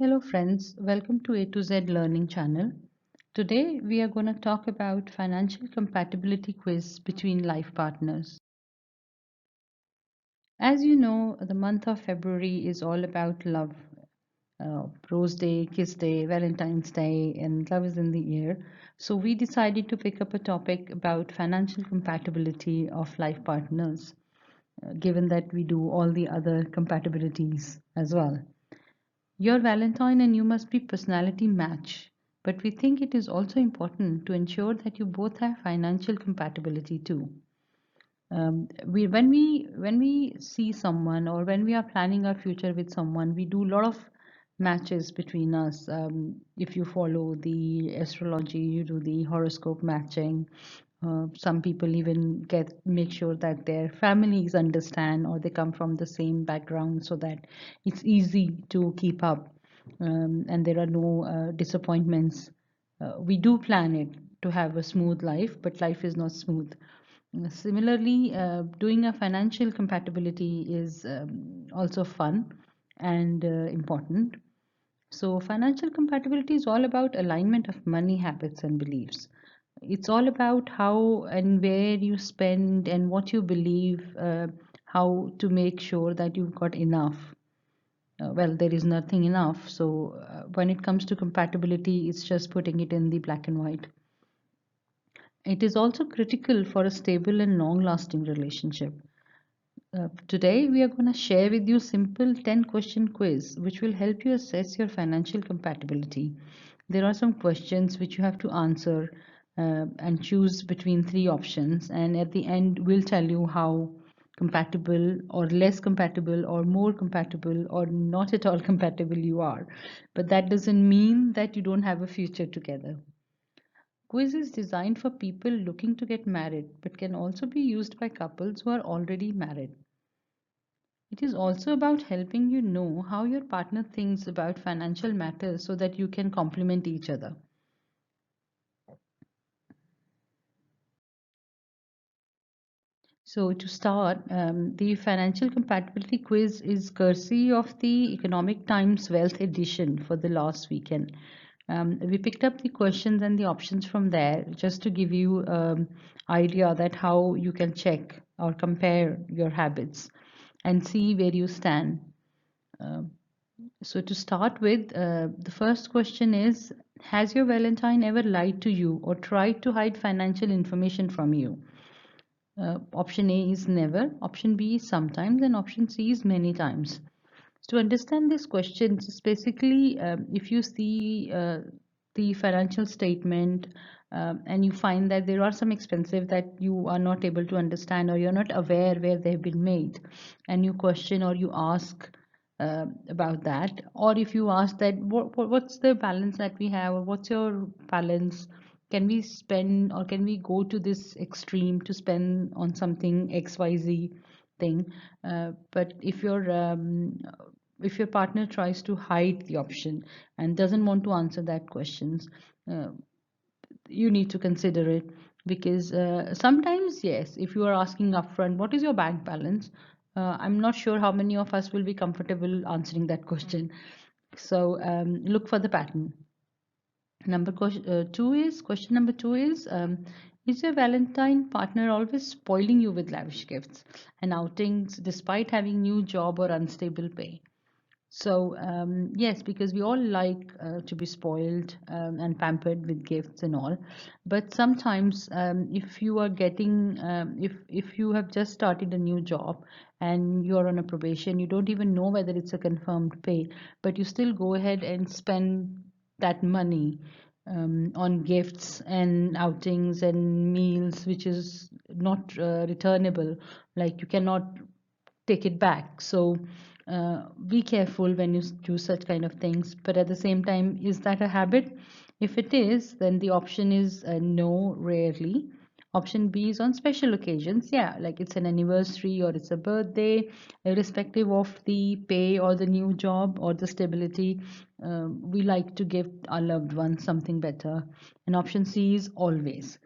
Hello friends, welcome to A to Z Learning channel. Today we are going to talk about financial compatibility quiz between life partners. As you know, the month of February is all about love. Rose Day, Kiss Day, Valentine's Day, and love is in the air. So we decided to pick up a topic about financial compatibility of life partners, given that we do all the other compatibilities as well. Your Valentine and you must be personality match, but we think it is also important to ensure that you both have financial compatibility too. When we see someone or when we are planning our future with someone, we do a lot of matches between us. If you follow the astrology, you do the horoscope matching. Some people even get make sure that their families understand or they come from the same background so that it's easy to keep up, and there are no disappointments. We do plan it to have a smooth life, but life is not smooth. Similarly, doing a financial compatibility is also fun and important. So, financial compatibility is all about alignment of money habits and beliefs. It's all about how and where you spend and what you believe, how to make sure that you've got enough. Well, there is nothing enough. So, when it comes to compatibility, it's just putting it in the black and white. It is also critical for a stable and long lasting relationship. Today, we are going to share with you simple 10-question quiz which will help you assess your financial compatibility. There are some questions which you have to answer and choose between three options, and at the end, we'll tell you how compatible or less compatible or more compatible or not at all compatible you are. But that doesn't mean that you don't have a future together. Quiz is designed for people looking to get married, but can also be used by couples who are already married. It is also about helping you know how your partner thinks about financial matters so that you can complement each other. So, to start, the financial compatibility quiz is courtesy of the Economic Times Wealth edition for the last weekend. We picked up the questions and the options from there just to give you idea that how you can check or compare your habits and see where you stand. Um, So to start with, the first question is, has your Valentine ever lied to you or tried to hide financial information from you? Option A is never, option B is sometimes, and option C is many times. To understand this question, it's basically if you see the financial statement and you find that there are some expenses that you are not able to understand or you're not aware where they've been made, and you question or you ask about that, or if you ask that what's the balance that we have, or what's your balance, can we spend or can we go to this extreme to spend on something XYZ thing. But if your partner tries to hide the option and doesn't want to answer that questions, uh, you need to consider it, because sometimes, yes, if you are asking upfront what is your bank balance, I'm not sure how many of us will be comfortable answering that question. So look for the pattern. Question number two is your Valentine partner always spoiling you with lavish gifts and outings despite having new job or unstable pay? So, yes, because we all like to be spoiled and pampered with gifts and all. But sometimes, if you are getting, if you have just started a new job and you're on a probation, you don't even know whether it's a confirmed pay, but you still go ahead and spend that money on gifts and outings and meals, which is not returnable. Like you cannot take it back. So be careful when you do such kind of things. But at the same time, is that a habit? If it is, then the option is no, rarely. Option B is on special occasions. Yeah, like it's an anniversary or it's a birthday, irrespective of the pay or the new job or the stability. We like to give our loved ones something better. And option C is always.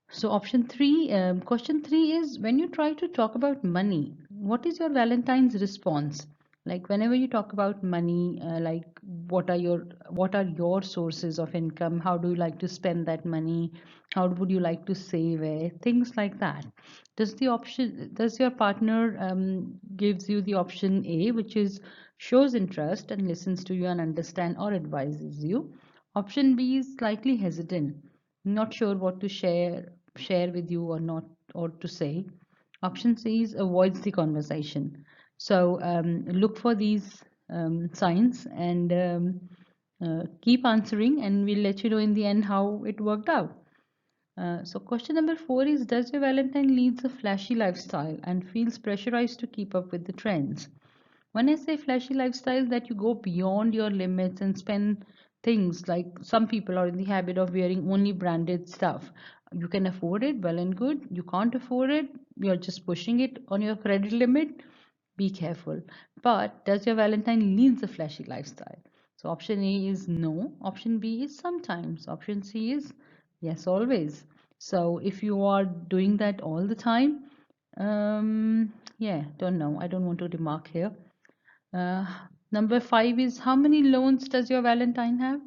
So question three is, when you try to talk about money, what is your Valentine's response? Like whenever you talk about money, like what are your sources of income? How do you like to spend that money? How would you like to save it? Things like that. Does your partner gives you the option A, which is shows interest and listens to you and understand or advises you? Option B is slightly hesitant, not sure what to share with you or not, or to say. Option C is avoids the conversation. So look for these signs and keep answering, and we'll let you know in the end how it worked out. So question number 4 is, does your Valentine leads a flashy lifestyle and feels pressurized to keep up with the trends? When I say flashy lifestyle, that you go beyond your limits and spend things, like some people are in the habit of wearing only branded stuff. You can afford it, well and good. You can't afford it, you're just pushing it on your credit limit. Be careful. But does your Valentine leads a flashy lifestyle? So option A is no. Option B is sometimes. Option C is yes, always. So if you are doing that all the time, yeah, don't know. I don't want to remark here. Uh, Number 5 is, how many loans does your Valentine have?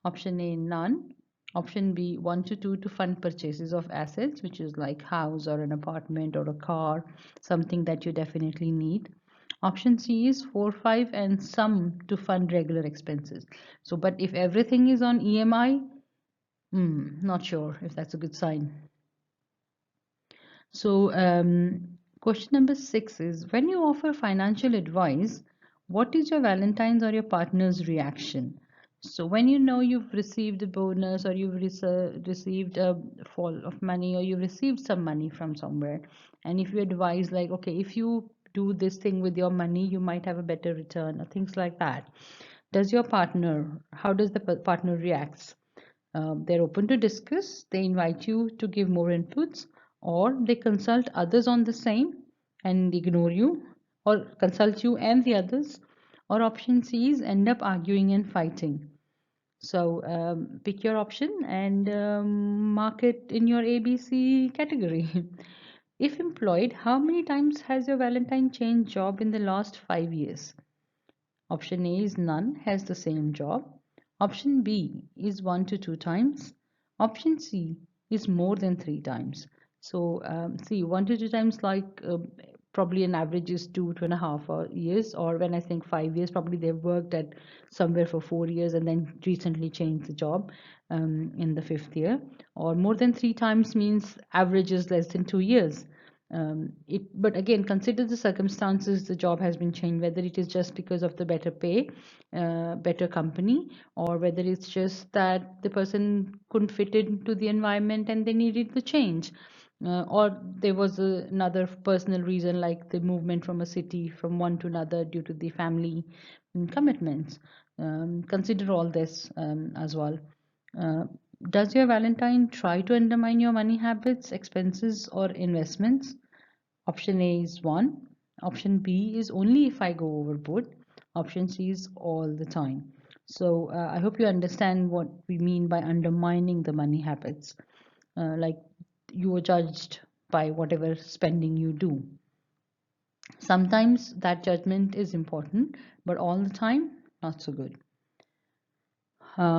Option A, none. Option B, 1 to 2 to fund purchases of assets, which is like house or an apartment or a car, something that you definitely need. Option C is 4, 5 and some to fund regular expenses. So, but if everything is on EMI, not sure if that's a good sign. So, question number 6 is, when you offer financial advice, what is your Valentine's or your partner's reaction? So, when you know you've received a bonus, or you've received a fall of money, or you've received some money from somewhere, and if you advise, like, okay, if you do this thing with your money, you might have a better return, or things like that. How does the partner react? They're open to discuss, they invite you to give more inputs, or they consult others on the same and ignore you, or consult you and the others, or option C is end up arguing and fighting. So pick your option and mark it in your ABC category. If employed, how many times has your Valentine changed job in the last 5 years? Option A is none, has the same job. Option B is 1 to 2 times. Option C is more than 3 times. So, see, 1 to 2 times, like probably an average is 2.5 years, or when I think 5 years, probably they've worked at somewhere for 4 years and then recently changed the job in the fifth year. Or more than 3 times means average is less than 2 years. But again, consider the circumstances the job has been changed, whether it is just because of the better pay, better company, or whether it's just that the person couldn't fit into the environment and they needed the change. Or there was another personal reason, like the movement from a city from one to another due to the family commitments. Consider all this as well. Uh, does your Valentine try to undermine your money habits, expenses, or investments? Option A is one. Option B is only if I go overboard. Option C is all the time. So I hope you understand what we mean by undermining the money habits. Like, you are judged by whatever spending you do. Sometimes that judgment is important, but all the time, not so good.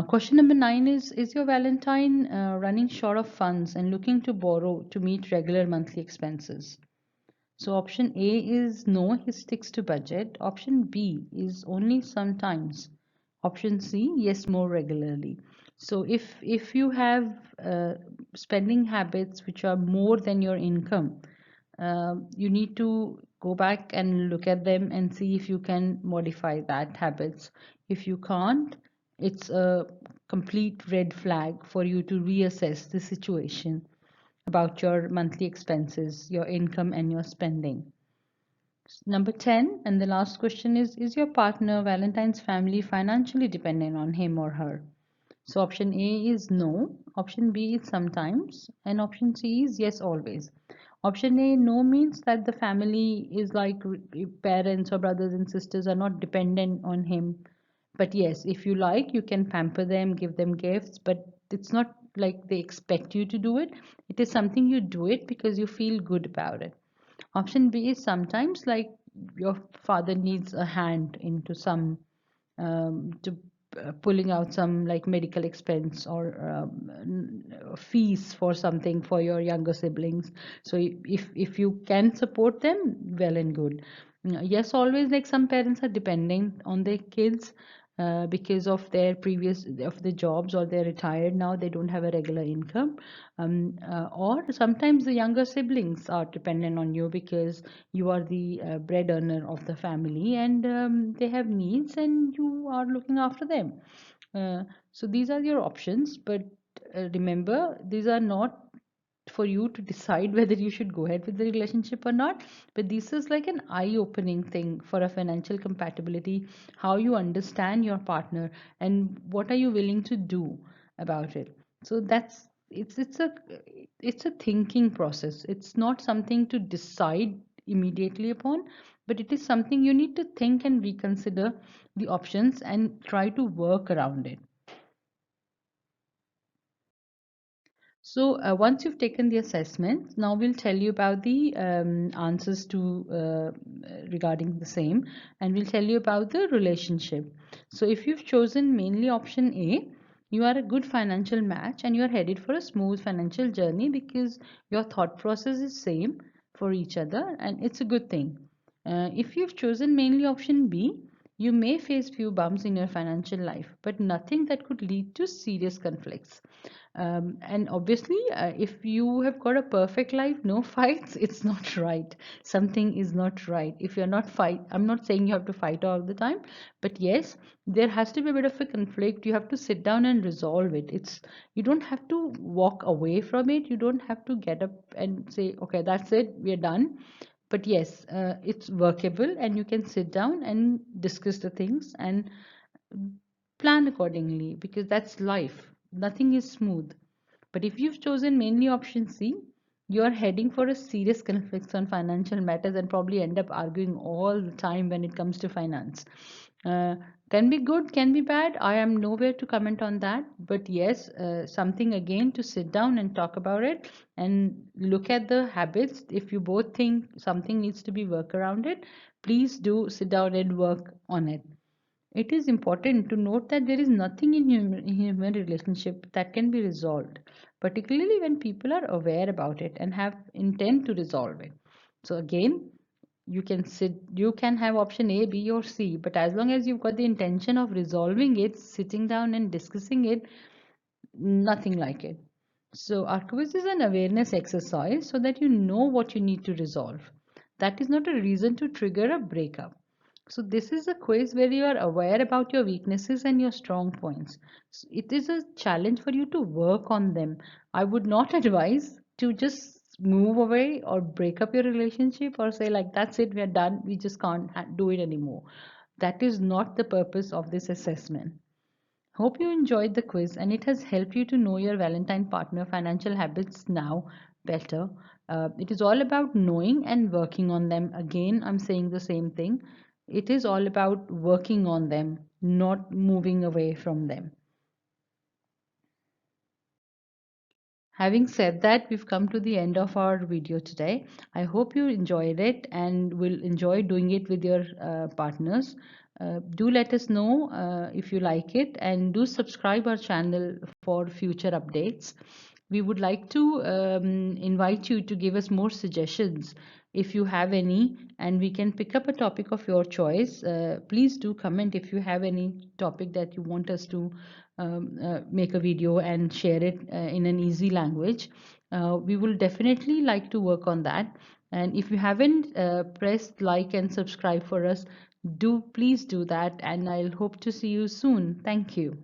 Question number 9 is your Valentine running short of funds and looking to borrow to meet regular monthly expenses? So option A is no, he sticks to budget. Option B is only sometimes. Option C, yes, more regularly. So if you have spending habits which are more than your income, you need to go back and look at them and see if you can modify that habits. If you can't, it's a complete red flag for you to reassess the situation about your monthly expenses, your income, and your spending. Number 10, and the last question is your partner, Valentine's family, financially dependent on him or her? So option A is no, option B is sometimes, and option C is yes, always. Option A, no, means that the family is like parents or brothers and sisters are not dependent on him. But yes, if you like, you can pamper them, give them gifts, but it's not like they expect you to do it. It is something you do it because you feel good about it. Option B is sometimes, like your father needs a hand into some to pulling out some like medical expense or fees for something for your younger siblings. So if you can support them, well and good. Yes, always like some parents are dependent on their kids because of their previous of the jobs, or they're retired now, they don't have a regular income. Or sometimes the younger siblings are dependent on you because you are the bread earner of the family, and they have needs and you are looking after them. So these are your options, but remember, these are not for you to decide whether you should go ahead with the relationship or not. But this is like an eye-opening thing for a financial compatibility, how you understand your partner and what are you willing to do about it. So that's it's a thinking process. It's not something to decide immediately upon, but it is something you need to think and reconsider the options and try to work around it. So once you've taken the assessment, now we'll tell you about the answers to regarding the same, and we'll tell you about the relationship. So if you've chosen mainly option A, you are a good financial match and you're headed for a smooth financial journey because your thought process is same for each other, and it's a good thing. If you've chosen mainly option B, you may face few bumps in your financial life, but nothing that could lead to serious conflicts. And obviously, if you have got a perfect life, no fights, it's not right. Something is not right. If you're not fight, I'm not saying you have to fight all the time, but yes, there has to be a bit of a conflict. You have to sit down and resolve it. You don't have to walk away from it. You don't have to get up and say, okay, that's it, we're done. But yes, it's workable, and you can sit down and discuss the things and plan accordingly, because that's life. Nothing is smooth. But if you've chosen mainly option C, you're heading for a serious conflicts on financial matters and probably end up arguing all the time when it comes to finance. Uh, can be good, can be bad. I am nowhere to comment on that. But yes, something again to sit down and talk about it and look at the habits. If you both think something needs to be work around it, please do sit down and work on it. It is important to note that there is nothing in human relationship that can be resolved, particularly when people are aware about it and have intent to resolve it. So again, you can have option A, B, or C, but as long as you've got the intention of resolving it, sitting down and discussing it, nothing like it. So our quiz is an awareness exercise so that you know what you need to resolve. That is not a reason to trigger a breakup. So this is a quiz where you are aware about your weaknesses and your strong points. So it is a challenge for you to work on them. I would not advise to just move away or break up your relationship or say like that's it, we're done, we just can't do it anymore. That is not the purpose of this assessment. Hope you enjoyed the quiz and it has helped you to know your Valentine partner financial habits now better. It is all about knowing and working on them. Again, I'm saying the same thing. It is all about working on them, not moving away from them. Having said that, we've come to the end of our video today. I hope you enjoyed it and will enjoy doing it with your partners. Do let us know if you like it, and do subscribe our channel for future updates. We would like to invite you to give us more suggestions if you have any, and we can pick up a topic of your choice. Please do comment if you have any topic that you want us to make a video and share it in an easy language. We will definitely like to work on that. And if you haven't pressed like and subscribe for us, do please do that, and I'll hope to see you soon. Thank you.